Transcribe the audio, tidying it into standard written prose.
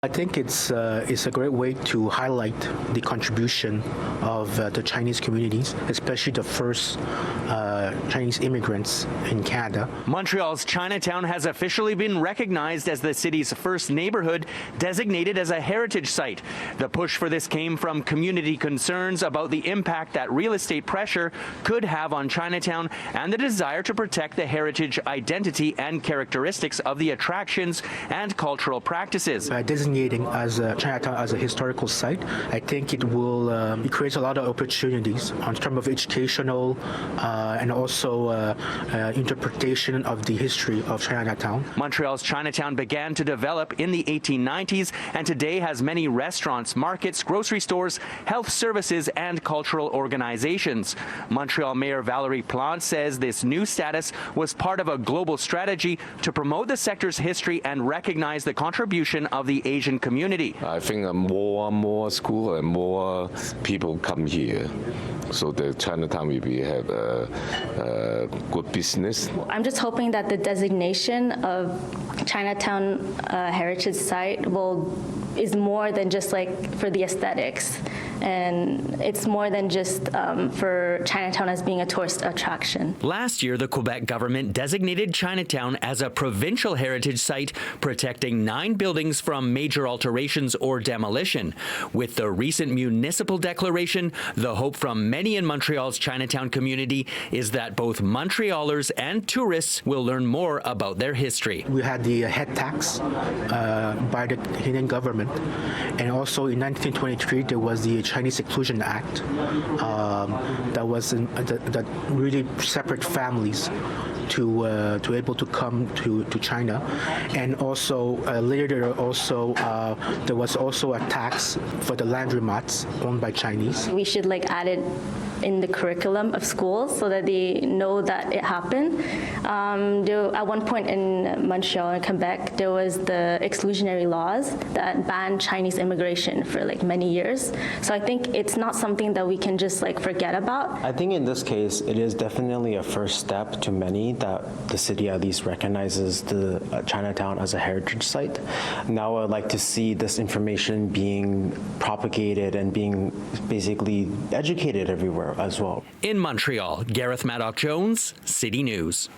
I think it's a great way to highlight the contribution of the Chinese communities, especially the first Chinese immigrants in Canada. Montreal's Chinatown has officially been recognized as the city's first neighborhood designated as a heritage site. The push for this came from community concerns about the impact that real estate pressure could have on Chinatown and the desire to protect the heritage identity and characteristics of the attractions and cultural practices. By designating as Chinatown as a historical site, I think it will it creates a lot of opportunities in terms of educational and also interpretation of the history of Chinatown. Montreal's Chinatown began to develop in the 1890s and today has many restaurants, markets, grocery stores, health services, and cultural organizations. Montreal Mayor Valérie Plante says this new status was part of a global strategy to promote the sector's history and recognize the contribution of the Asian community. I think more school and more people come here, so the Chinatown will have a good business. I'm just hoping that the designation of Chinatown Heritage Site is more than just like for the aesthetics, and it's more than just for Chinatown as being a tourist attraction. Last year, the Quebec government designated Chinatown as a provincial heritage site, protecting 9 buildings from major alterations or demolition. With the recent municipal declaration, the hope from many in Montreal's Chinatown community is that both Montrealers and tourists will learn more about their history. We had the head tax by the Canadian government, and also in 1923 there was the Chinese Exclusion Act that really separate families to able to come to China, and also later there was also a tax for the laundromats owned by Chinese. We should add it in the curriculum of schools so that they know that it happened. At one point in Montreal and Quebec, there was the exclusionary laws that banned Chinese immigration for many years. So I think it's not something that we can just forget about. I think in this case, it is definitely a first step to many that the city at least recognizes the Chinatown as a heritage site. Now I'd like to see this information being propagated and being basically educated everywhere as well. In Montreal, Gareth Maddock-Jones, City News.